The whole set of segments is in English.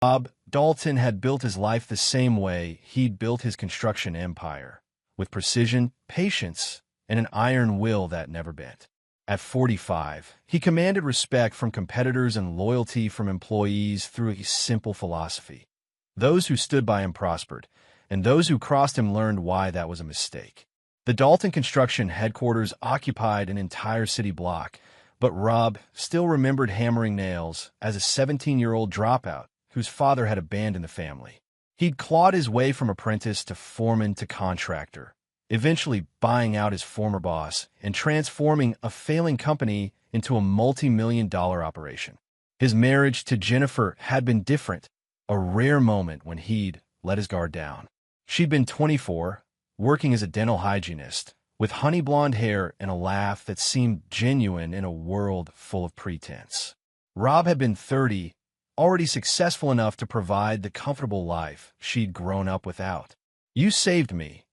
Bob Dalton had built his life the same way he'd built his construction empire, with precision, patience, and an iron will that never bent. At 45, he commanded respect from competitors and loyalty from employees through a simple philosophy. Those who stood by him prospered, and those who crossed him learned why that was a mistake. The Dalton Construction headquarters occupied an entire city block, but Rob still remembered hammering nails as a 17-year-old dropout whose father had abandoned the family. He'd clawed his way from apprentice to foreman to contractor, eventually buying out his former boss and transforming a failing company into a multi-million-dollar operation. His marriage to Jennifer had been different, a rare moment when he'd let his guard down. She'd been 24, working as a dental hygienist, with honey blonde hair and a laugh that seemed genuine in a world full of pretense. Rob had been 30, already successful enough to provide the comfortable life she'd grown up without. "You saved me,"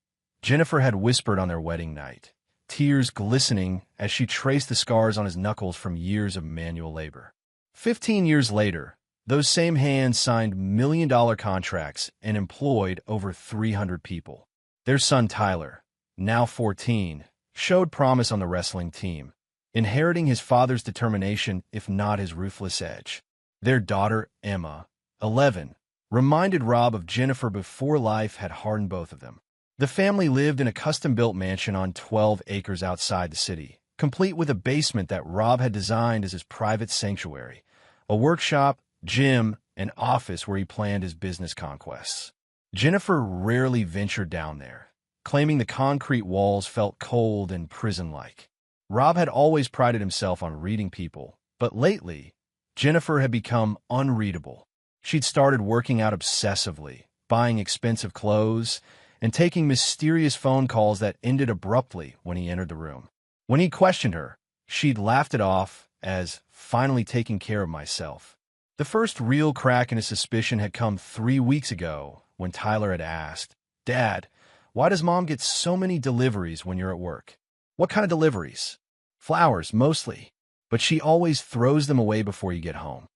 Jennifer had whispered on their wedding night, tears glistening as she traced the scars on his knuckles from years of manual labor. 15 years later, those same hands signed million-dollar contracts and employed over 300 people. Their son Tyler, now 14, showed promise on the wrestling team, inheriting his father's determination if not his ruthless edge. Their daughter, Emma, 11, reminded Rob of Jennifer before life had hardened both of them. The family lived in a custom-built mansion on 12 acres outside the city, complete with a basement that Rob had designed as his private sanctuary, a workshop, gym, and office where he planned his business conquests. Jennifer rarely ventured down there, claiming the concrete walls felt cold and prison-like. Rob had always prided himself on reading people, but lately, Jennifer had become unreadable. She'd started working out obsessively, buying expensive clothes, and taking mysterious phone calls that ended abruptly when he entered the room. When he questioned her, she'd laughed it off as finally taking care of myself. The first real crack in his suspicion had come 3 weeks ago when Tyler had asked, "Dad, why does Mom get so many deliveries when you're at work?" "What kind of deliveries?" "Flowers, mostly. But she always throws them away before you get home."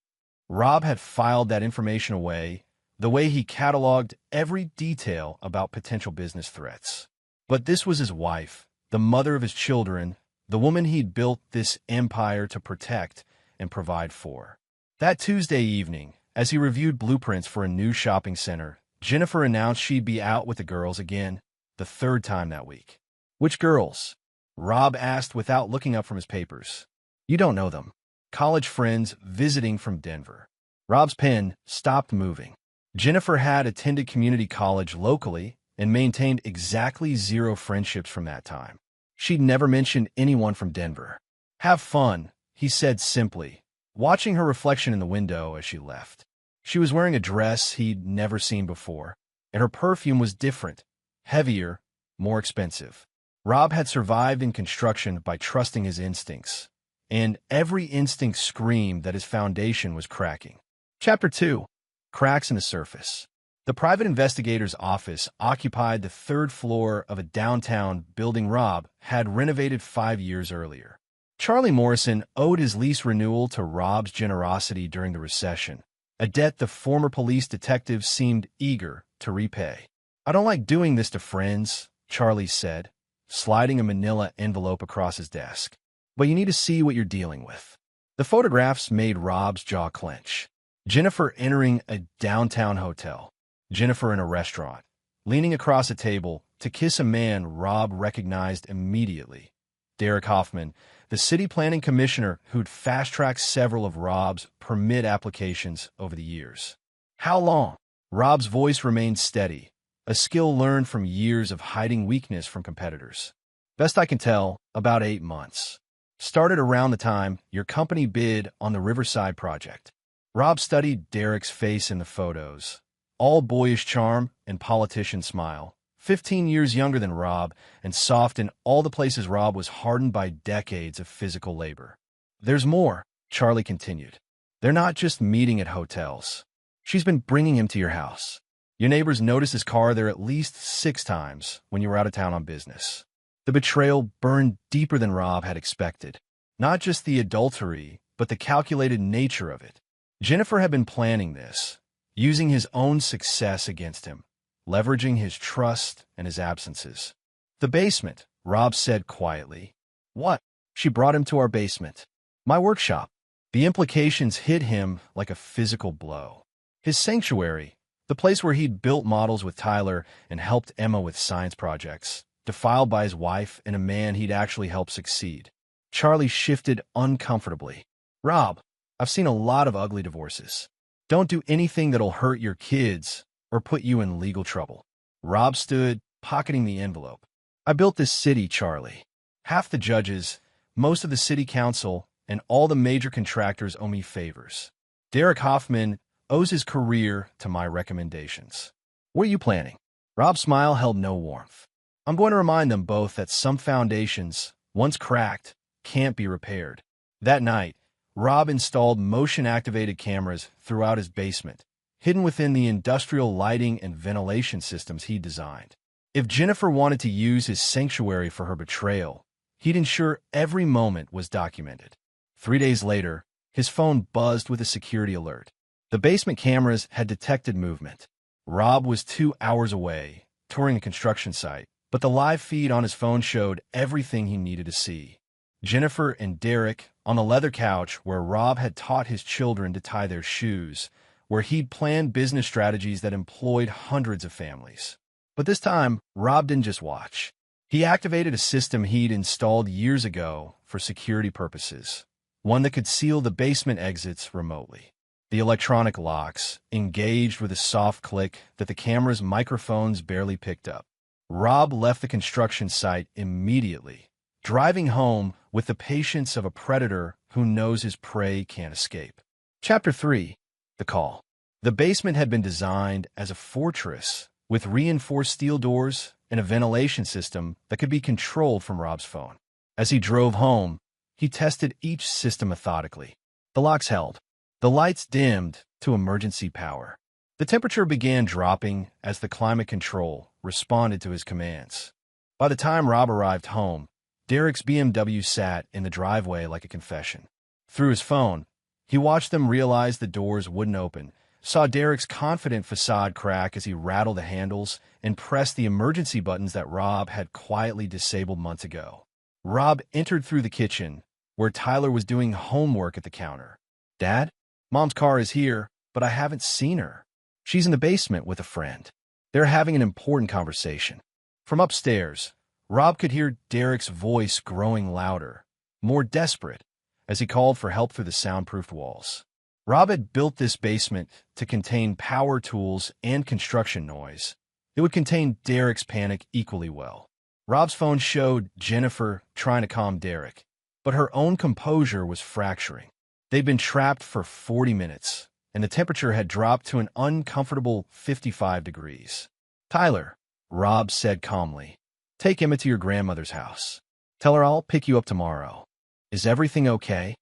Rob had filed that information away, the way he cataloged every detail about potential business threats. But this was his wife, the mother of his children, the woman he'd built this empire to protect and provide for. That Tuesday evening, as he reviewed blueprints for a new shopping center, Jennifer announced she'd be out with the girls again, the third time that week. "Which girls?" Rob asked without looking up from his papers. "You don't know them. College friends visiting from Denver." Rob's pen stopped moving. Jennifer had attended community college locally and maintained exactly 0 friendships from that time. She'd never mentioned anyone from Denver. "Have fun," he said simply, watching her reflection in the window as she left. She was wearing a dress he'd never seen before, and her perfume was different, heavier, more expensive. Rob had survived in construction by trusting his instincts, and every instinct screamed that his foundation was cracking. Chapter 2. Cracks in the Surface. The private investigator's office occupied the 3rd floor of a downtown building Rob had renovated 5 years earlier. Charlie Morrison owed his lease renewal to Rob's generosity during the recession, a debt the former police detective seemed eager to repay. "I don't like doing this to friends," Charlie said, sliding a manila envelope across his desk. "But you need to see what you're dealing with." The photographs made Rob's jaw clench. Jennifer entering a downtown hotel. Jennifer in a restaurant, leaning across a table to kiss a man Rob recognized immediately. Derek Hoffman, the city planning commissioner who'd fast-tracked several of Rob's permit applications over the years. "How long?" Rob's voice remained steady, a skill learned from years of hiding weakness from competitors. "Best I can tell, about 8 months. Started around the time your company bid on the Riverside project." Rob studied Derek's face in the photos, all boyish charm and politician smile, 15 years younger than Rob and soft in all the places Rob was hardened by decades of physical labor. "There's more," Charlie continued. "They're not just meeting at hotels. She's been bringing him to your house. Your neighbors noticed his car there at least 6 times when you were out of town on business." The betrayal burned deeper than Rob had expected. Not just the adultery, but the calculated nature of it. Jennifer had been planning this, using his own success against him, leveraging his trust and his absences. The basement, Rob said quietly. What? She brought him to our basement. My workshop. The implications hit him like a physical blow. His sanctuary, the place where he'd built models with Tyler and helped Emma with science projects, defiled by his wife and a man he'd actually helped succeed. Charlie shifted uncomfortably. Rob, I've seen a lot of ugly divorces. Don't do anything that'll hurt your kids or put you in legal trouble. Rob stood, pocketing the envelope. I built this city, Charlie. Half the judges, most of the city council, and all the major contractors owe me favors. Derek Hoffman owes his career to my recommendations. What are you planning? Rob's smile held no warmth. I'm going to remind them both that some foundations, once cracked, can't be repaired. That night, Rob installed motion-activated cameras throughout his basement, hidden within the industrial lighting and ventilation systems he designed. If Jennifer wanted to use his sanctuary for her betrayal, he'd ensure every moment was documented. 3 days later, his phone buzzed with a security alert. The basement cameras had detected movement. Rob was 2 hours away, touring a construction site, but the live feed on his phone showed everything he needed to see. Jennifer and Derek on the leather couch where Rob had taught his children to tie their shoes, where he'd planned business strategies that employed hundreds of families. But this time, Rob didn't just watch. He activated a system he'd installed years ago for security purposes, one that could seal the basement exits remotely. The electronic locks engaged with a soft click that the camera's microphones barely picked up. Rob left the construction site immediately, driving home with the patience of a predator who knows his prey can't escape. Chapter 3. The Call. The basement had been designed as a fortress with reinforced steel doors and a ventilation system that could be controlled from Rob's phone. As he drove home, he tested each system methodically. The locks held. The lights dimmed to emergency power. The temperature began dropping as the climate control responded to his commands. By the time Rob arrived home, Derek's BMW sat in the driveway like a confession. Through his phone, he watched them realize the doors wouldn't open, saw Derek's confident facade crack as he rattled the handles and pressed the emergency buttons that Rob had quietly disabled months ago. Rob entered through the kitchen, where Tyler was doing homework at the counter. Dad, Mom's car is here, but I haven't seen her. She's in the basement with a friend. They're having an important conversation. From upstairs, Rob could hear Derek's voice growing louder, more desperate, as he called for help through the soundproofed walls. Rob had built this basement to contain power tools and construction noise. It would contain Derek's panic equally well. Rob's phone showed Jennifer trying to calm Derek, but her own composure was fracturing. They'd been trapped for 40 minutes, and the temperature had dropped to an uncomfortable 55 degrees. Tyler, Rob said calmly, take Emma to your grandmother's house. Tell her I'll pick you up tomorrow. Is everything okay?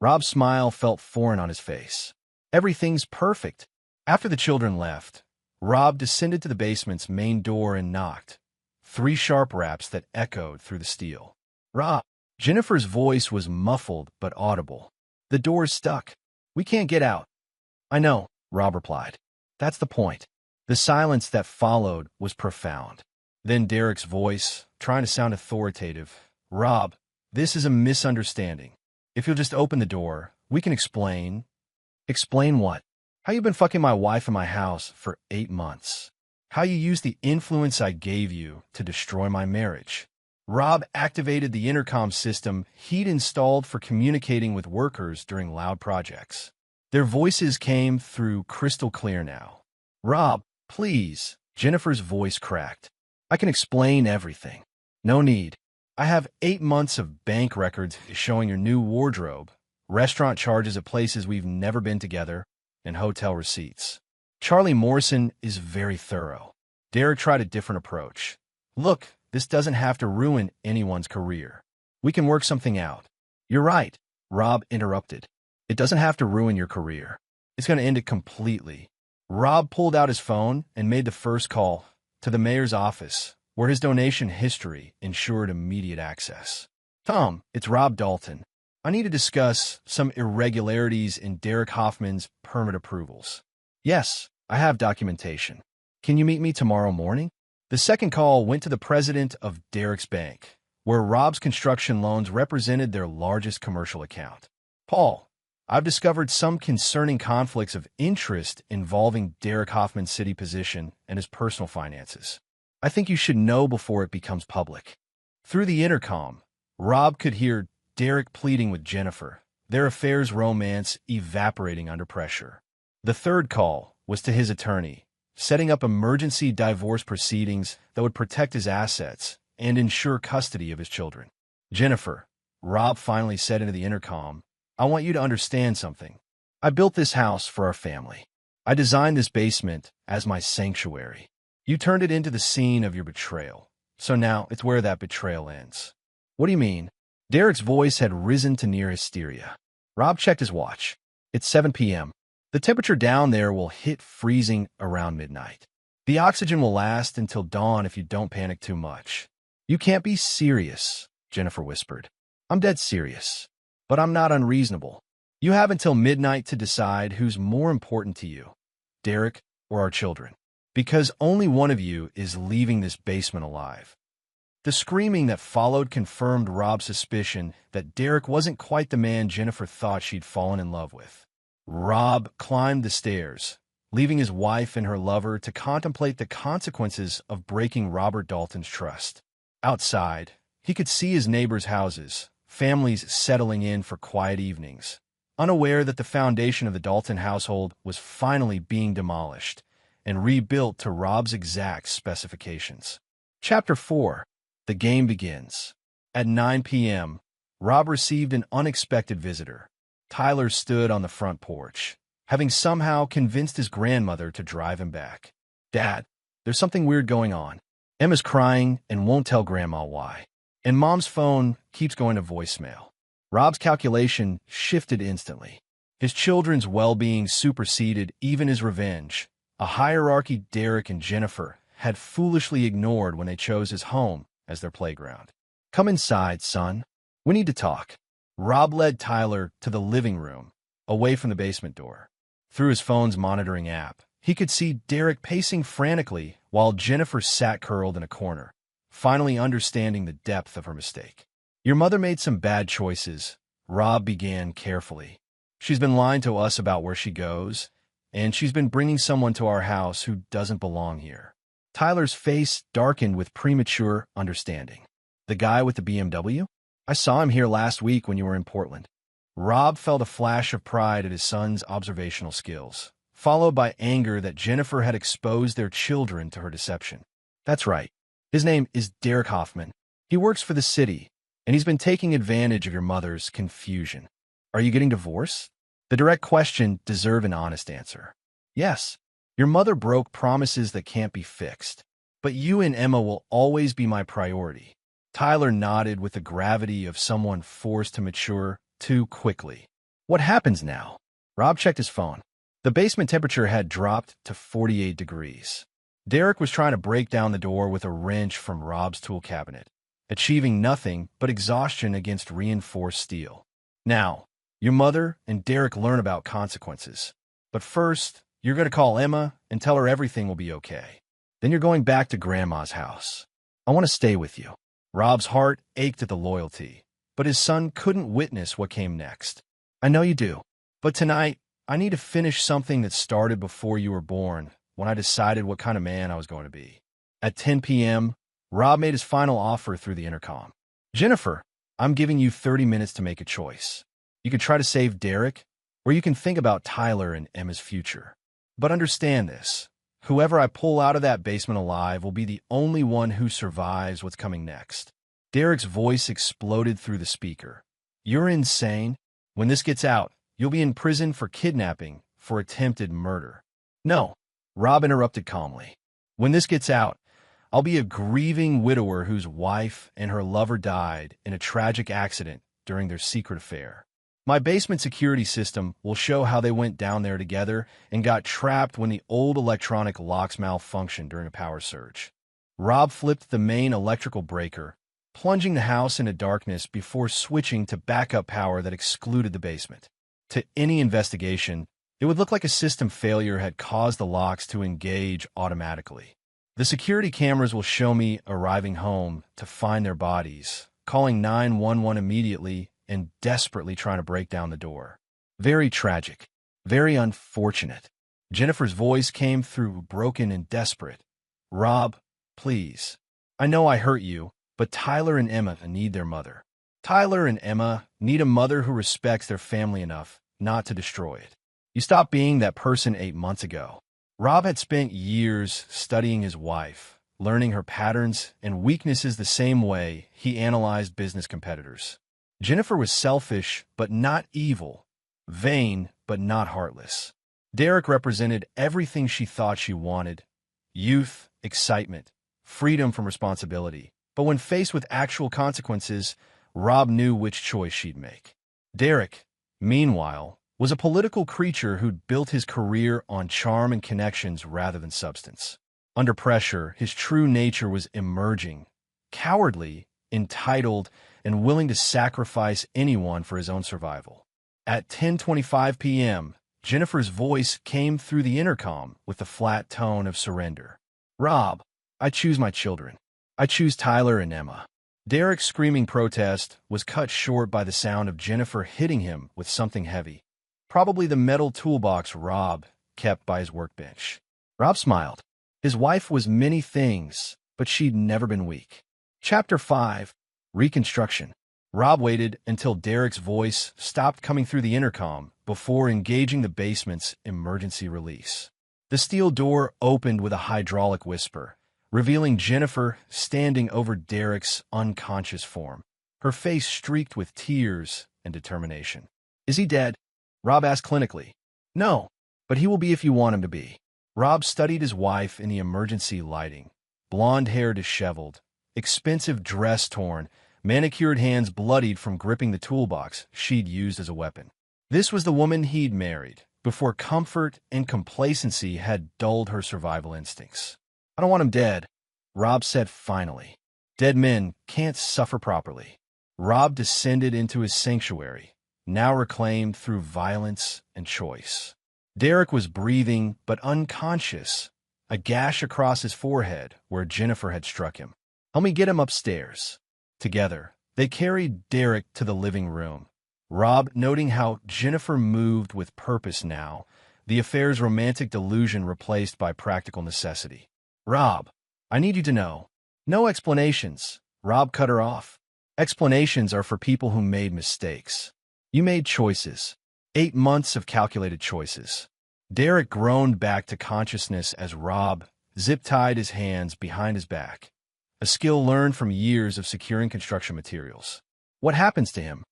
Rob's smile felt foreign on his face. Everything's perfect. After the children left, Rob descended to the basement's main door and knocked. 3 sharp raps that echoed through the steel. Rob. Jennifer's voice was muffled but audible. The door's stuck. We can't get out. I know, Rob replied. That's the point. The silence that followed was profound. Then Derek's voice, trying to sound authoritative. Rob, this is a misunderstanding. If you'll just open the door, we can explain. Explain what? How you've been fucking my wife in my house for 8 months. How you used the influence I gave you to destroy my marriage. Rob activated the intercom system he'd installed for communicating with workers during loud projects. Their voices came through crystal clear now. Rob, please. Jennifer's voice cracked. I can explain everything. No need. I have 8 months of bank records showing your new wardrobe, restaurant charges at places we've never been together, and hotel receipts. Charlie Morrison is very thorough. Derek tried a different approach. Look, this doesn't have to ruin anyone's career. We can work something out. You're right, Rob interrupted. It doesn't have to ruin your career. It's going to end it completely. Rob pulled out his phone and made the first call to the mayor's office, where his donation history ensured immediate access. Tom, it's Rob Dalton. I need to discuss some irregularities in Derek Hoffman's permit approvals. Yes, I have documentation. Can you meet me tomorrow morning? The second call went to the president of Derek's bank, where Rob's construction loans represented their largest commercial account. Paul, I've discovered some concerning conflicts of interest involving Derek Hoffman's city position and his personal finances. I think you should know before it becomes public. Through the intercom, Rob could hear Derek pleading with Jennifer, their affair's romance evaporating under pressure. The third call was to his attorney, setting up emergency divorce proceedings that would protect his assets and ensure custody of his children. Jennifer, Rob finally said into the intercom, I want you to understand something. I built this house for our family. I designed this basement as my sanctuary. You turned it into the scene of your betrayal. So now it's where that betrayal ends. What do you mean? Derek's voice had risen to near hysteria. Rob checked his watch. It's 7 p.m. The temperature down there will hit freezing around midnight. The oxygen will last until dawn if you don't panic too much. You can't be serious, Jennifer whispered. I'm dead serious, but I'm not unreasonable. You have until midnight to decide who's more important to you, Derek or our children, because only one of you is leaving this basement alive. The screaming that followed confirmed Rob's suspicion that Derek wasn't quite the man Jennifer thought she'd fallen in love with. Rob climbed the stairs, leaving his wife and her lover to contemplate the consequences of breaking Robert Dalton's trust. Outside, he could see his neighbors' houses, families settling in for quiet evenings, unaware that the foundation of the Dalton household was finally being demolished and rebuilt to Rob's exact specifications. Chapter 4. The game begins. At 9 p.m., Rob received an unexpected visitor. Tyler stood on the front porch, having somehow convinced his grandmother to drive him back. Dad, there's something weird going on. Emma's crying and won't tell Grandma why. And Mom's phone keeps going to voicemail. Rob's calculation shifted instantly. His children's well-being superseded even his revenge, a hierarchy Derek and Jennifer had foolishly ignored when they chose his home as their playground. Come inside, son. We need to talk. Rob led Tyler to the living room, away from the basement door. Through his phone's monitoring app, he could see Derek pacing frantically while Jennifer sat curled in a corner, finally understanding the depth of her mistake. Your mother made some bad choices, Rob began carefully. She's been lying to us about where she goes, and she's been bringing someone to our house who doesn't belong here. Tyler's face darkened with premature understanding. The guy with the BMW? I saw him here last week when you were in Portland. Rob felt a flash of pride at his son's observational skills, followed by anger that Jennifer had exposed their children to her deception. That's right. His name is Derek Hoffman. He works for the city, and he's been taking advantage of your mother's confusion. Are you getting divorced? The direct question deserved an honest answer. Yes. Your mother broke promises that can't be fixed, but you and Emma will always be my priority. Tyler nodded with the gravity of someone forced to mature too quickly. What happens now? Rob checked his phone. The basement temperature had dropped to 48 degrees. Derek was trying to break down the door with a wrench from Rob's tool cabinet, achieving nothing but exhaustion against reinforced steel. Now, your mother and Derek learn about consequences. But first, you're going to call Emma and tell her everything will be okay. Then you're going back to Grandma's house. I want to stay with you. Rob's heart ached at the loyalty, but his son couldn't witness what came next. I know you do, but tonight, I need to finish something that started before you were born, when I decided what kind of man I was going to be. At 10 p.m., Rob made his final offer through the intercom. Jennifer, I'm giving you 30 minutes to make a choice. You can try to save Derek, or you can think about Tyler and Emma's future. But understand this. Whoever I pull out of that basement alive will be the only one who survives what's coming next. Derek's voice exploded through the speaker. You're insane. When this gets out, you'll be in prison for kidnapping, for attempted murder. No, Rob interrupted calmly. When this gets out, I'll be a grieving widower whose wife and her lover died in a tragic accident during their secret affair. My basement security system will show how they went down there together and got trapped when the old electronic locks malfunctioned during a power surge. Rob flipped the main electrical breaker, plunging the house into darkness before switching to backup power that excluded the basement. To any investigation, It would look like a system failure had caused the locks to engage automatically. The security cameras will show me arriving home to find their bodies, calling 911 immediately and desperately trying to break down the door. Very tragic. Very unfortunate. Jennifer's voice came through broken and desperate. Rob, please. I know I hurt you, but Tyler and Emma need their mother. Tyler and Emma need a mother who respects their family enough not to destroy it. You stopped being that person 8 months ago. Rob had spent years studying his wife, learning her patterns and weaknesses the same way he analyzed business competitors. Jennifer was selfish, but not evil, vain, but not heartless. Derek represented everything she thought she wanted: youth, excitement, freedom from responsibility. But when faced with actual consequences, Rob knew which choice she'd make. Derek, meanwhile, was a political creature who'd built his career on charm and connections rather than substance. Under pressure, his true nature was emerging: cowardly, entitled, and willing to sacrifice anyone for his own survival. At 10:25 p.m., Jennifer's voice came through the intercom with the flat tone of surrender. Rob, I choose my children. I choose Tyler and Emma. Derek's screaming protest was cut short by the sound of Jennifer hitting him with something heavy. Probably the metal toolbox Rob kept by his workbench. Rob smiled. His wife was many things, but she'd never been weak. Chapter 5. Reconstruction. Rob waited until Derek's voice stopped coming through the intercom before engaging the basement's emergency release. The steel door opened with a hydraulic whisper, revealing Jennifer standing over Derek's unconscious form, her face streaked with tears and determination. Is he dead? Rob asked clinically. No, but he will be if you want him to be. Rob studied his wife in the emergency lighting, blonde hair disheveled, expensive dress torn, manicured hands bloodied from gripping the toolbox she'd used as a weapon. This was the woman he'd married before comfort and complacency had dulled her survival instincts. I don't want him dead, Rob said finally. Dead men can't suffer properly. Rob descended into his sanctuary, now reclaimed through violence and choice. Derek was breathing but unconscious, a gash across his forehead where Jennifer had struck him. Help me get him upstairs. Together, they carried Derek to the living room, Rob noting how Jennifer moved with purpose now, the affair's romantic delusion replaced by practical necessity. Rob, I need you to know. No explanations. Rob cut her off. Explanations are for people who made mistakes. You made choices. 8 months of calculated choices. Derek groaned back to consciousness as Rob zip-tied his hands behind his back, a skill learned from years of securing construction materials. What happens to him?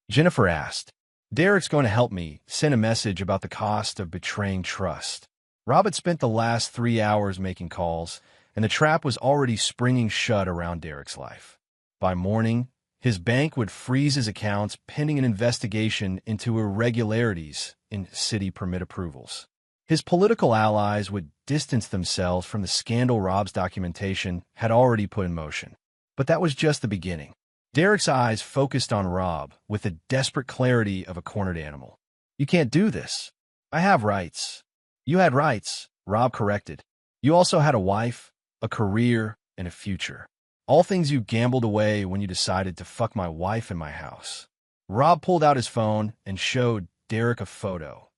Jennifer asked. Derek's going to help me send a message about the cost of betraying trust. Rob had spent the last 3 hours making calls, and the trap was already springing shut around Derek's life. By morning, his bank would freeze his accounts pending an investigation into irregularities in city permit approvals. His political allies would distance themselves from the scandal Rob's documentation had already put in motion. But that was just the beginning. Derek's eyes focused on Rob with the desperate clarity of a cornered animal. You can't do this. I have rights. You had rights, Rob corrected. You also had a wife, a career, and a future. All things you gambled away when you decided to fuck my wife in my house. Rob pulled out his phone and showed Derek a photo.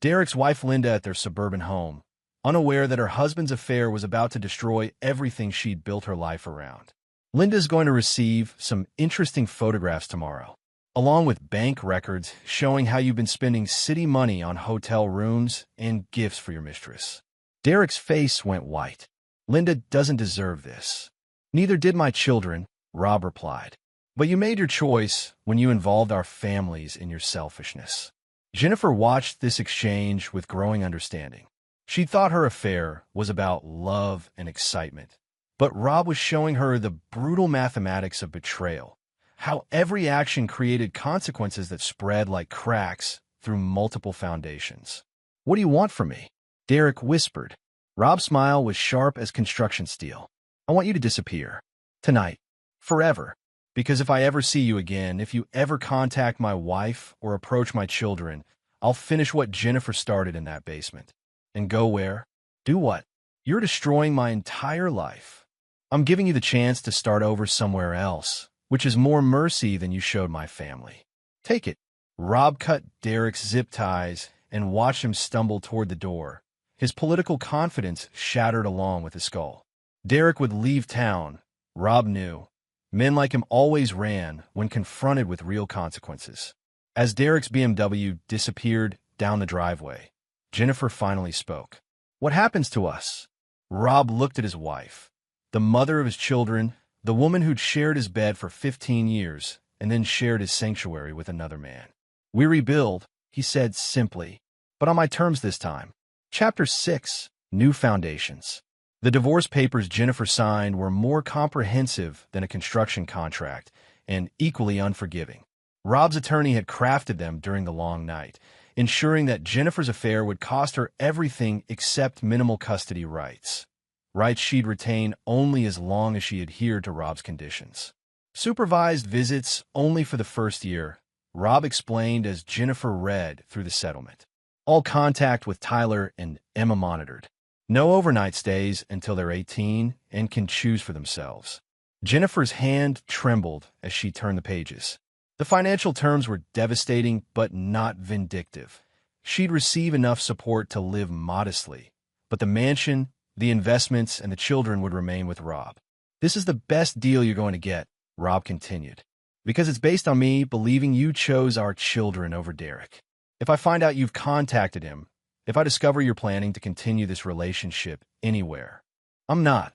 Derek's wife Linda at their suburban home, unaware that her husband's affair was about to destroy everything she'd built her life around. Linda's going to receive some interesting photographs tomorrow, along with bank records showing how you've been spending city money on hotel rooms and gifts for your mistress. Derek's face went white. Linda doesn't deserve this. Neither did my children, Rob replied. But you made your choice when you involved our families in your selfishness. Jennifer watched this exchange with growing understanding. She thought her affair was about love and excitement, but Rob was showing her the brutal mathematics of betrayal, how every action created consequences that spread like cracks through multiple foundations. What do you want from me? Derek whispered. Rob's smile was sharp as construction steel. I want you to disappear. Tonight. Forever. Because if I ever see you again, if you ever contact my wife or approach my children, I'll finish what Jennifer started in that basement. And go where? Do what? You're destroying my entire life. I'm giving you the chance to start over somewhere else, which is more mercy than you showed my family. Take it. Rob cut Derek's zip ties and watched him stumble toward the door. His political confidence shattered along with his skull. Derek would leave town, Rob knew. Men like him always ran when confronted with real consequences. As Derek's BMW disappeared down the driveway, Jennifer finally spoke. What happens to us? Rob looked at his wife, the mother of his children, the woman who'd shared his bed for 15 years and then shared his sanctuary with another man. We rebuild, he said simply, but on my terms this time. Chapter 6, New Foundations. The divorce papers Jennifer signed were more comprehensive than a construction contract and equally unforgiving. Rob's attorney had crafted them during the long night, ensuring that Jennifer's affair would cost her everything except minimal custody rights. Rights she'd retain only as long as she adhered to Rob's conditions. Supervised visits only for the first year, Rob explained as Jennifer read through the settlement. All contact with Tyler and Emma monitored. No overnight stays until they're 18 and can choose for themselves. Jennifer's hand trembled as she turned the pages. The financial terms were devastating but not vindictive. She'd receive enough support to live modestly, but the mansion, the investments, and the children would remain with Rob. This is the best deal you're going to get, Rob continued, because it's based on me believing you chose our children over Derek. If I find out you've contacted him, if I discover you're planning to continue this relationship anywhere, I'm not.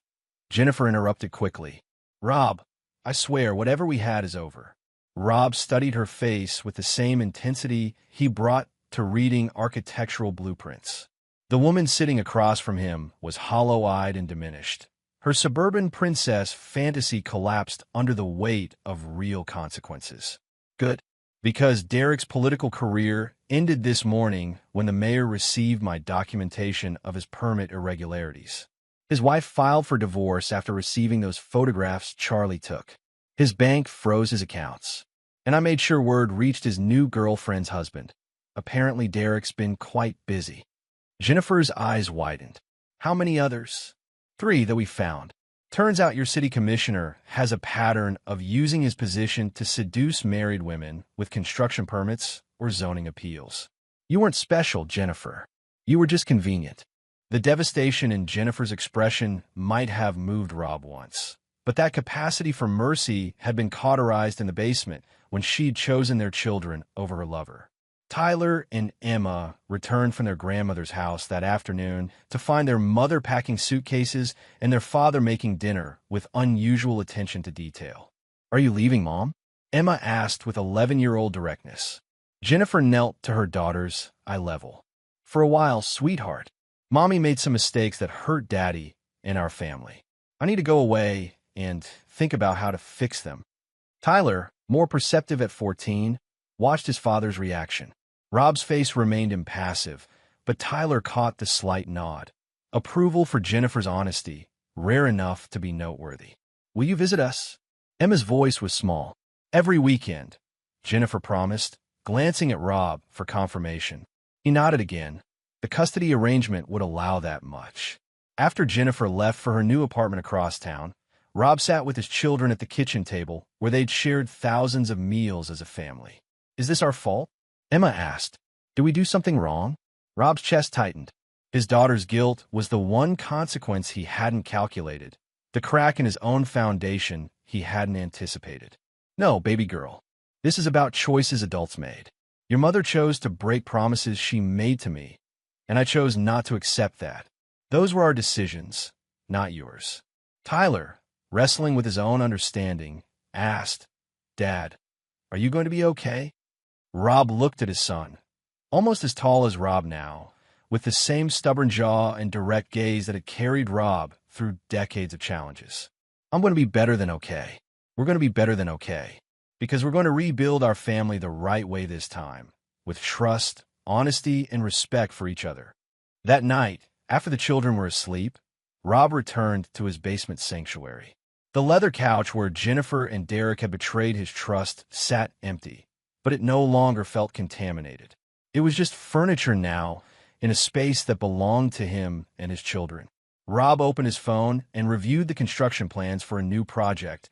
Jennifer interrupted quickly. Rob, I swear whatever we had is over. Rob studied her face with the same intensity he brought to reading architectural blueprints. The woman sitting across from him was hollow-eyed and diminished. Her suburban princess fantasy collapsed under the weight of real consequences. Good, because Derek's political career ended this morning when the mayor received my documentation of his permit irregularities. His wife filed for divorce after receiving those photographs Charlie took. His bank froze his accounts, and I made sure word reached his new girlfriend's husband. Apparently Derek's been quite busy. Jennifer's eyes widened. How many others? 3 that we found. Turns out your city commissioner has a pattern of using his position to seduce married women with construction permits or zoning appeals. You weren't special, Jennifer. You were just convenient. The devastation in Jennifer's expression might have moved Rob once, but that capacity for mercy had been cauterized in the basement when she'd chosen their children over her lover. Tyler and Emma returned from their grandmother's house that afternoon to find their mother packing suitcases and their father making dinner with unusual attention to detail. Are you leaving, Mom? Emma asked with 11-year-old directness. Jennifer knelt to her daughter's eye level. For a while, sweetheart. Mommy made some mistakes that hurt Daddy and our family. I need to go away and think about how to fix them. Tyler, more perceptive at 14, watched his father's reaction. Rob's face remained impassive, but Tyler caught the slight nod. Approval for Jennifer's honesty, rare enough to be noteworthy. Will you visit us? Emma's voice was small. Every weekend, Jennifer promised, glancing at Rob for confirmation. He nodded again. The custody arrangement would allow that much. After Jennifer left for her new apartment across town, Rob sat with his children at the kitchen table where they'd shared thousands of meals as a family. Is this our fault? Emma asked. Did we do something wrong? Rob's chest tightened. His daughter's guilt was the one consequence he hadn't calculated, the crack in his own foundation he hadn't anticipated. No, baby girl. This is about choices adults made. Your mother chose to break promises she made to me, and I chose not to accept that. Those were our decisions, not yours. Tyler, wrestling with his own understanding, asked, Dad, are you going to be okay? Rob looked at his son, almost as tall as Rob now, with the same stubborn jaw and direct gaze that had carried Rob through decades of challenges. I'm going to be better than okay. We're going to be better than okay, because we're going to rebuild our family the right way this time, with trust, honesty, and respect for each other. That night, after the children were asleep, Rob returned to his basement sanctuary. The leather couch where Jennifer and Derek had betrayed his trust sat empty, but it no longer felt contaminated. It was just furniture now, in a space that belonged to him and his children. Rob opened his phone and reviewed the construction plans for a new project,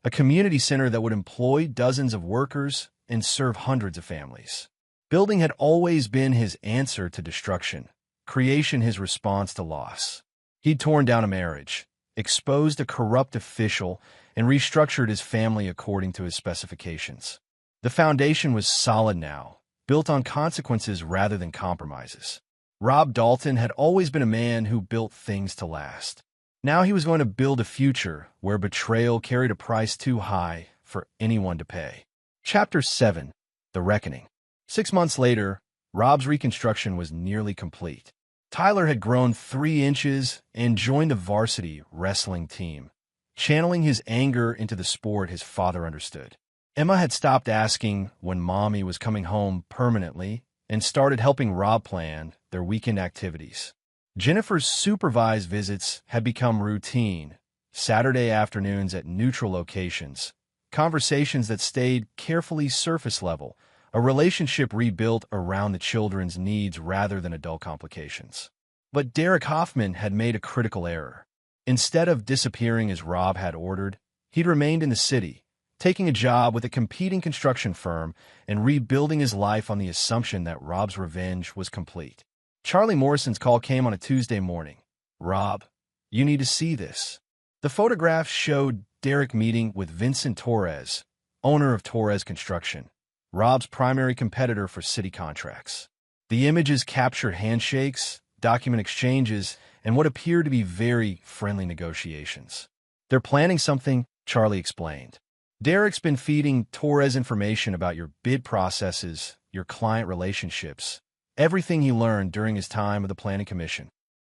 a community center that would employ dozens of workers and serve hundreds of families. Building had always been his answer to destruction, creation his response to loss. He'd torn down a marriage, exposed a corrupt official, and restructured his family according to his specifications. The foundation was solid now, built on consequences rather than compromises. Rob Dalton had always been a man who built things to last. Now he was going to build a future where betrayal carried a price too high for anyone to pay. Chapter 7: The Reckoning. 6 months later, Rob's reconstruction was nearly complete. Tyler had grown 3 inches and joined the varsity wrestling team, channeling his anger into the sport his father understood. Emma had stopped asking when Mommy was coming home permanently and started helping Rob plan their weekend activities. Jennifer's supervised visits had become routine, Saturday afternoons at neutral locations, conversations that stayed carefully surface level, a relationship rebuilt around the children's needs rather than adult complications. But Derek Hoffman had made a critical error. Instead of disappearing as Rob had ordered, he'd remained in the city, taking a job with a competing construction firm and rebuilding his life on the assumption that Rob's revenge was complete. Charlie Morrison's call came on a Tuesday morning. "Rob, you need to see this." The photograph showed Derek meeting with Vincent Torres, owner of Torres Construction, Rob's primary competitor for city contracts. The images captured handshakes, document exchanges, and what appeared to be very friendly negotiations. "They're planning something," Charlie explained. "Derek's been feeding Torres information about your bid processes, your client relationships, everything he learned during his time with the Planning Commission."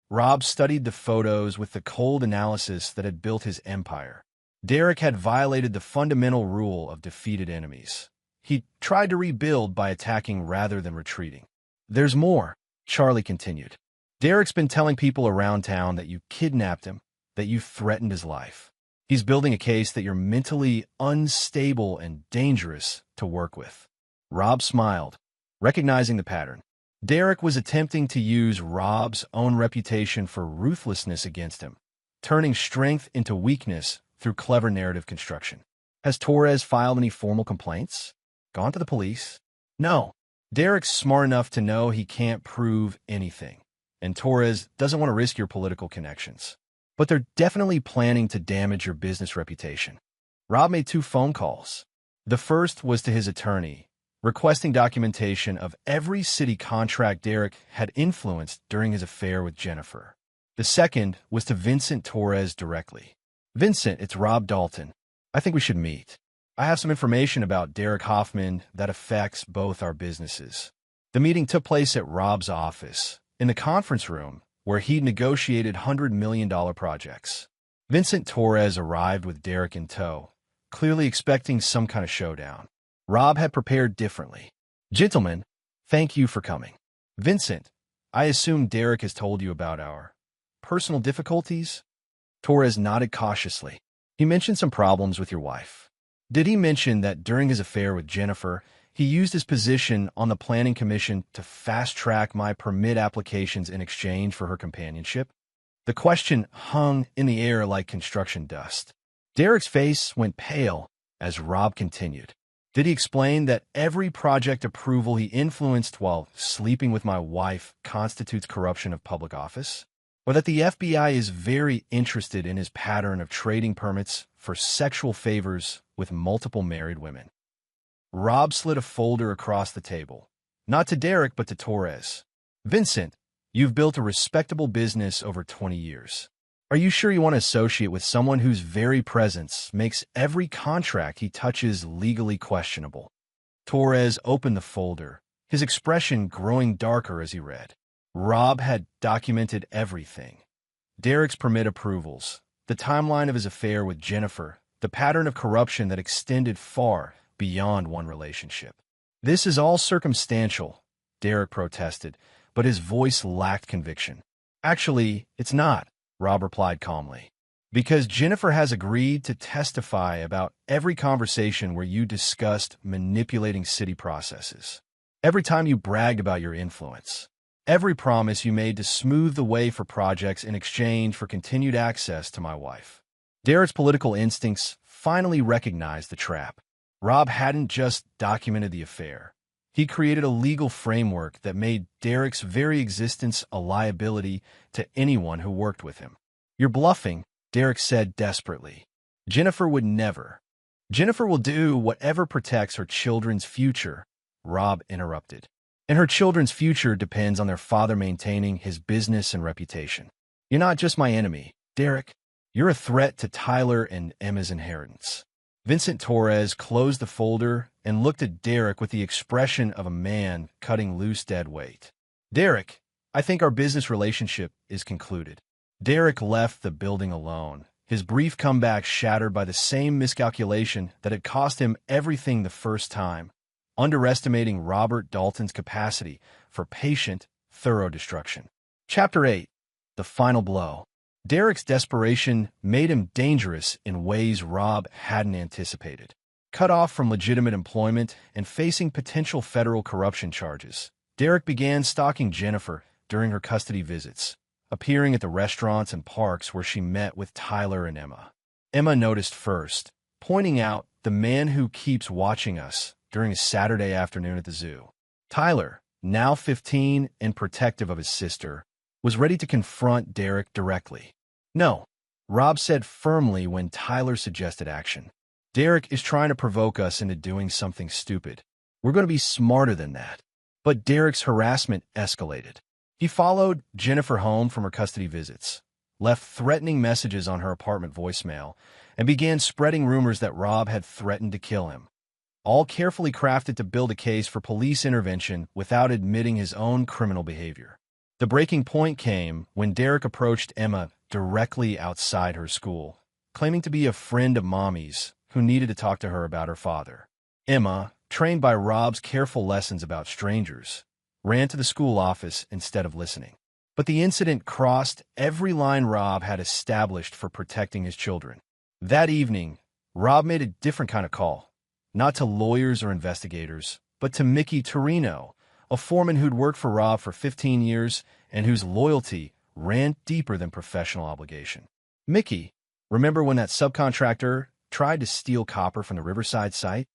Rob studied the photos with the cold analysis that had built his empire. Derek had violated the fundamental rule of defeated enemies. He tried to rebuild by attacking rather than retreating. "There's more," Charlie continued. "Derek's been telling people around town that you kidnapped him, that you threatened his life. He's building a case that you're mentally unstable and dangerous to work with." Rob smiled, recognizing the pattern. Derek was attempting to use Rob's own reputation for ruthlessness against him, turning strength into weakness through clever narrative construction. "Has Torres filed any formal complaints? Gone to the police?" "No. Derek's smart enough to know he can't prove anything, and Torres doesn't want to risk your political connections. But they're definitely planning to damage your business reputation." Rob made 2 phone calls. The first was to his attorney, requesting documentation of every city contract Derek had influenced during his affair with Jennifer. The second was to Vincent Torres directly. "Vincent, it's Rob Dalton. I think we should meet. I have some information about Derek Hoffman that affects both our businesses." The meeting took place at Rob's office, in the conference room, where he'd negotiated $100 million projects. Vincent Torres arrived with Derek in tow, clearly expecting some kind of showdown. Rob had prepared differently. "Gentlemen, thank you for coming. Vincent, I assume Derek has told you about our personal difficulties?" Torres nodded cautiously. "He mentioned some problems with your wife. Did he mention that during his affair with Jennifer, he used his position on the Planning Commission to fast-track my permit applications in exchange for her companionship?" The question hung in the air like construction dust. Derek's face went pale as Rob continued. "Did he explain that every project approval he influenced while sleeping with my wife constitutes corruption of public office? Or that the FBI is very interested in his pattern of trading permits for sexual favors with multiple married women?" Rob slid a folder across the table, not to Derek but to Torres. "Vincent, you've built a respectable business over 20 years. Are you sure you want to associate with someone whose very presence makes every contract he touches legally questionable?" Torres opened the folder, his expression growing darker as he read. Rob had documented everything. Derek's permit approvals, the timeline of his affair with Jennifer, the pattern of corruption that extended far beyond one relationship. "This is all circumstantial," Derek protested, but his voice lacked conviction. "Actually, it's not," Rob replied calmly, "because Jennifer has agreed to testify about every conversation where you discussed manipulating city processes. Every time you bragged about your influence. Every promise you made to smooth the way for projects in exchange for continued access to my wife. Derek's political instincts finally recognized the trap. Rob hadn't just documented the affair. He created a legal framework that made Derek's very existence a liability to anyone who worked with him. "You're bluffing," Derek said desperately. "Jennifer would never." "Jennifer will do whatever protects her children's future," Rob interrupted. "And her children's future depends on their father maintaining his business and reputation. You're not just my enemy, Derek. You're a threat to Tyler and Emma's inheritance." Vincent Torres closed the folder and looked at Derek with the expression of a man cutting loose dead weight. "Derek, I think our business relationship is concluded." Derek left the building alone, his brief comeback shattered by the same miscalculation that had cost him everything the first time, underestimating Robert Dalton's capacity for patient, thorough destruction. Chapter 8. The Final Blow. Derek's desperation made him dangerous in ways Rob hadn't anticipated. Cut off from legitimate employment and facing potential federal corruption charges, Derek began stalking Jennifer during her custody visits, appearing at the restaurants and parks where she met with Tyler and Emma. Emma noticed first, pointing out the man who keeps watching us during a Saturday afternoon at the zoo. Tyler, now 15 and protective of his sister, was ready to confront Derek directly. "No," Rob said firmly when Tyler suggested action. "Derek is trying to provoke us into doing something stupid. We're going to be smarter than that." But Derek's harassment escalated. He followed Jennifer home from her custody visits, left threatening messages on her apartment voicemail, and began spreading rumors that Rob had threatened to kill him, all carefully crafted to build a case for police intervention without admitting his own criminal behavior. The breaking point came when Derek approached Emma directly outside her school, claiming to be a friend of Mommy's who needed to talk to her about her father. Emma, trained by Rob's careful lessons about strangers, ran to the school office instead of listening. But the incident crossed every line Rob had established for protecting his children. That evening, Rob made a different kind of call, not to lawyers or investigators, but to Mickey Torino, a foreman who'd worked for Rob for 15 years and whose loyalty ran deeper than professional obligation. "Mickey, remember when that subcontractor tried to steal copper from the Riverside site?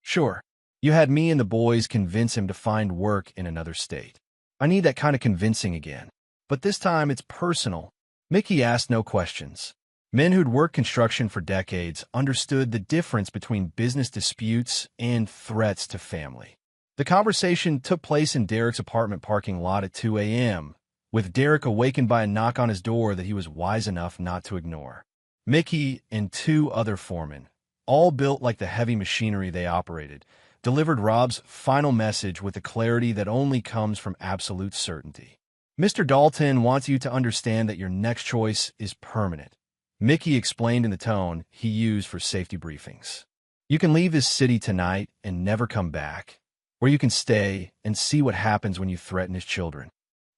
Sure. You had me and the boys convince him to find work in another state. I need that kind of convincing again. But this time it's personal." Mickey asked no questions. Men who'd worked construction for decades understood the difference between business disputes and threats to family. The conversation took place in Derek's apartment parking lot at 2 a.m., with Derek awakened by a knock on his door that he was wise enough not to ignore. Mickey and two other foremen, all built like the heavy machinery they operated, delivered Rob's final message with the clarity that only comes from absolute certainty. "Mr. Dalton wants you to understand that your next choice is permanent," Mickey explained in the tone he used for safety briefings. "You can leave this city tonight and never come back, or you can stay and see what happens when you threaten his children."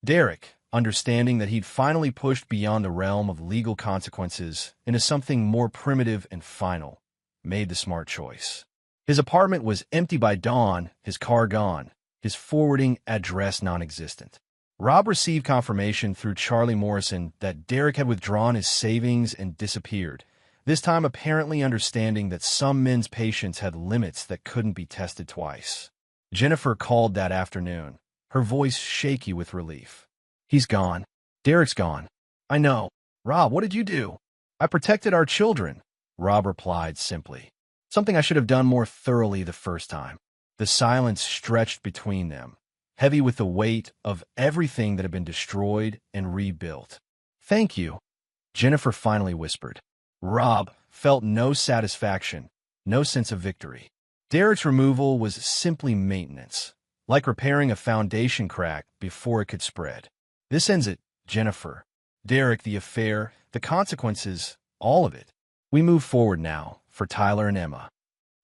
Derek, understanding that he'd finally pushed beyond the realm of legal consequences into something more primitive and final, made the smart choice. His apartment was empty by dawn, his car gone, his forwarding address non-existent. Rob received confirmation through Charlie Morrison that Derek had withdrawn his savings and disappeared, this time apparently understanding that some men's patience had limits that couldn't be tested twice. Jennifer called that afternoon, her voice shaky with relief. "He's gone. Derek's gone." "I know. Rob, what did you do?" "I protected our children," Rob replied simply. "Something I should have done more thoroughly the first time." The silence stretched between them, heavy with the weight of everything that had been destroyed and rebuilt. "Thank you," Jennifer finally whispered. Rob felt no satisfaction, no sense of victory. Derek's removal was simply maintenance, like repairing a foundation crack before it could spread. "This ends it, Jennifer. Derek, the affair, the consequences, all of it. We move forward now, for Tyler and Emma."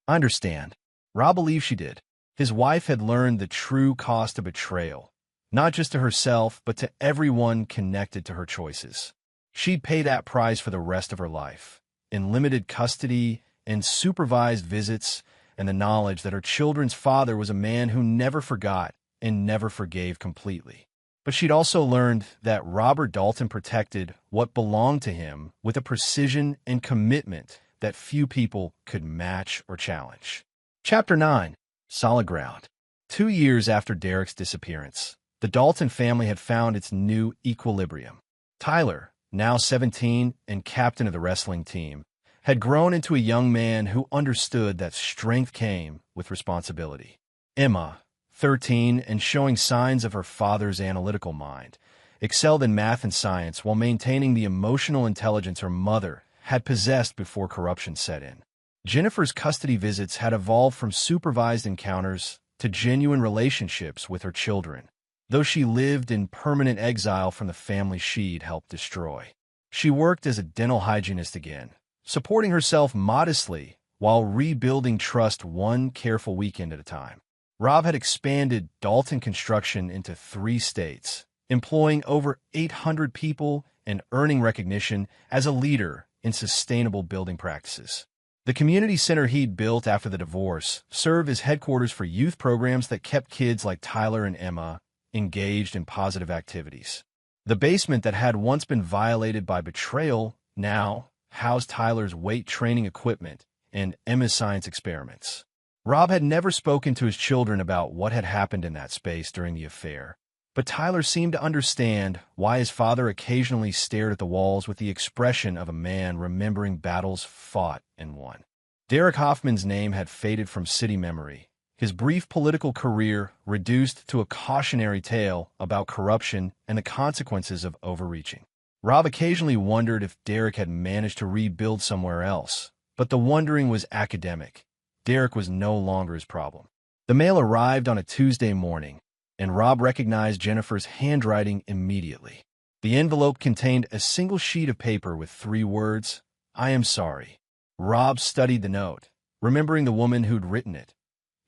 "I understand." Rob believed she did. His wife had learned the true cost of betrayal, not just to herself, but to everyone connected to her choices. She'd pay that price for the rest of her life, in limited custody and supervised visits, and the knowledge that her children's father was a man who never forgot and never forgave completely. But she'd also learned that Robert Dalton protected what belonged to him with a precision and commitment that few people could match or challenge. Chapter 9. Solid Ground. 2 years after Derek's disappearance, the Dalton family had found its new equilibrium. Tyler, now 17 and captain of the wrestling team, had grown into a young man who understood that strength came with responsibility. Emma, 13 and showing signs of her father's analytical mind, excelled in math and science while maintaining the emotional intelligence her mother had possessed before corruption set in. Jennifer's custody visits had evolved from supervised encounters to genuine relationships with her children, though she lived in permanent exile from the family she'd helped destroy. She worked as a dental hygienist again, supporting herself modestly while rebuilding trust one careful weekend at a time. Rob had expanded Dalton Construction into 3 states, employing over 800 people and earning recognition as a leader in sustainable building practices. The community center he'd built after the divorce served as headquarters for youth programs that kept kids like Tyler and Emma engaged in positive activities. The basement that had once been violated by betrayal now housed Tyler's weight training equipment and Emma's science experiments. Rob had never spoken to his children about what had happened in that space during the affair, but Tyler seemed to understand why his father occasionally stared at the walls with the expression of a man remembering battles fought and won. Derek Hoffman's name had faded from city memory, his brief political career reduced to a cautionary tale about corruption and the consequences of overreaching. Rob occasionally wondered if Derek had managed to rebuild somewhere else, but the wondering was academic. Derek was no longer his problem. The mail arrived on a Tuesday morning, and Rob recognized Jennifer's handwriting immediately. The envelope contained a single sheet of paper with 3 words, "I am sorry." Rob studied the note, remembering the woman who'd written it.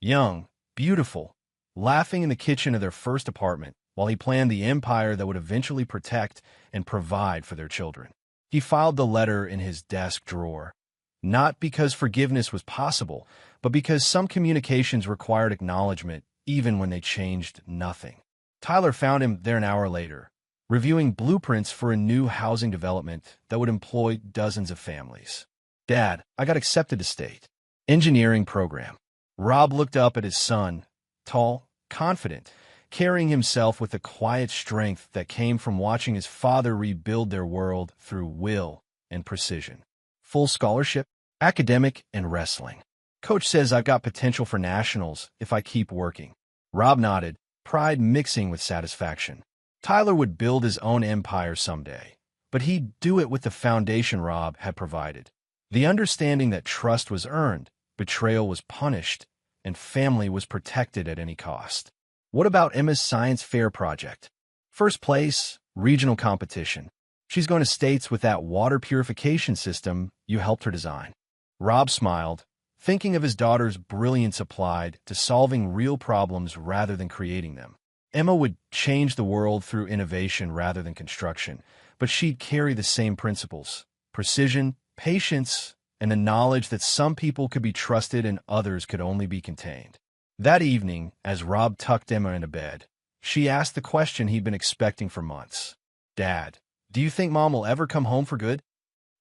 Young, beautiful, laughing in the kitchen of their first apartment while he planned the empire that would eventually protect and provide for their children. He filed the letter in his desk drawer, not because forgiveness was possible, but because some communications required acknowledgement even when they changed nothing. Tyler found him there an hour later, reviewing blueprints for a new housing development that would employ dozens of families. "Dad, I got accepted to state engineering program." Rob looked up at his son, tall, confident, carrying himself with the quiet strength that came from watching his father rebuild their world through will and precision. "Full scholarship, academic, and wrestling. Coach says I've got potential for nationals if I keep working." Rob nodded, pride mixing with satisfaction. Tyler would build his own empire someday, but he'd do it with the foundation Rob had provided. The understanding that trust was earned, betrayal was punished, and family was protected at any cost. What about Emma's science fair project? First place, regional competition. She's going to states with that water purification system you helped her design. Rob smiled, thinking of his daughter's brilliance applied to solving real problems rather than creating them. Emma would change the world through innovation rather than construction, but she'd carry the same principles: precision, patience, and the knowledge that some people could be trusted and others could only be contained. That evening, as Rob tucked Emma into bed, she asked the question he'd been expecting for months. "Dad, do you think Mom will ever come home for good?"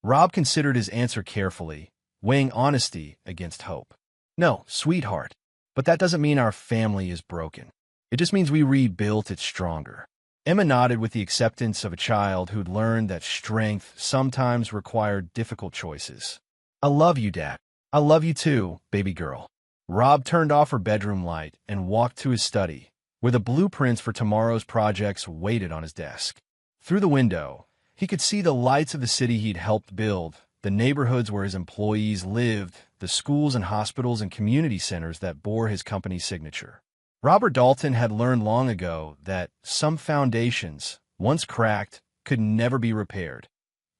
Rob considered his answer carefully, weighing honesty against hope. "No, sweetheart, but that doesn't mean our family is broken. It just means we rebuilt it stronger." Emma nodded with the acceptance of a child who'd learned that strength sometimes required difficult choices. "I love you, Dad. I love you too, baby girl." Rob turned off her bedroom light and walked to his study, where the blueprints for tomorrow's projects waited on his desk. Through the window, he could see the lights of the city he'd helped build, the neighborhoods where his employees lived, the schools and hospitals and community centers that bore his company's signature. Robert Dalton had learned long ago that some foundations, once cracked, could never be repaired,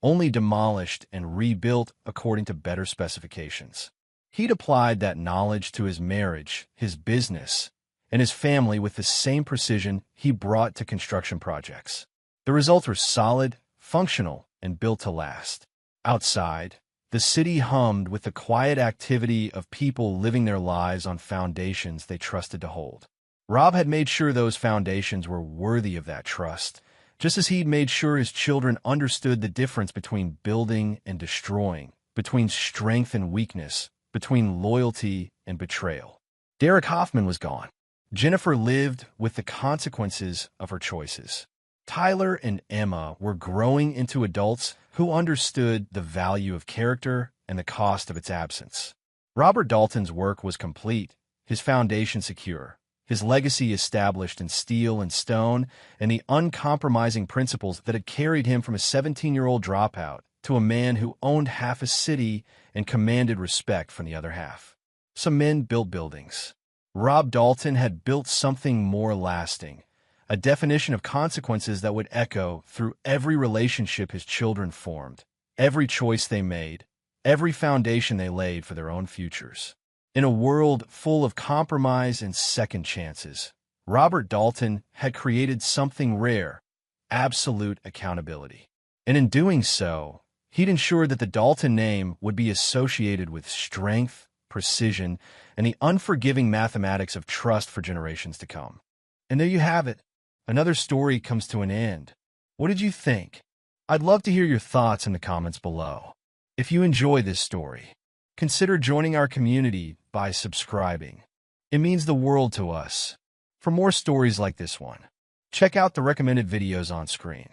only demolished and rebuilt according to better specifications. He'd applied that knowledge to his marriage, his business, and his family with the same precision he brought to construction projects. The results were solid, functional, and built to last. Outside, The city hummed with the quiet activity of people living their lives on foundations they trusted to hold. Rob had made sure those foundations were worthy of that trust, just as he'd made sure his children understood the difference between building and destroying, between strength and weakness, between loyalty and betrayal. Derek Hoffman was gone. Jennifer lived with the consequences of her choices. Tyler and Emma were growing into adults who understood the value of character and the cost of its absence. Robert Dalton's work was complete, his foundation secure, his legacy established in steel and stone, and the uncompromising principles that had carried him from a 17-year-old dropout to a man who owned half a city and commanded respect from the other half. Some men built buildings. Rob Dalton had built something more lasting, a definition of consequences that would echo through every relationship his children formed, every choice they made, every foundation they laid for their own futures. In a world full of compromise and second chances, Robert Dalton had created something rare, absolute accountability. And in doing so, he'd ensured that the Dalton name would be associated with strength, precision, and the unforgiving mathematics of trust for generations to come. And there you have it. Another story comes to an end. What did you think? I'd love to hear your thoughts in the comments below. If you enjoy this story, consider joining our community by subscribing. It means the world to us. For more stories like this one, check out the recommended videos on screen.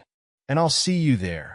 And I'll see you there.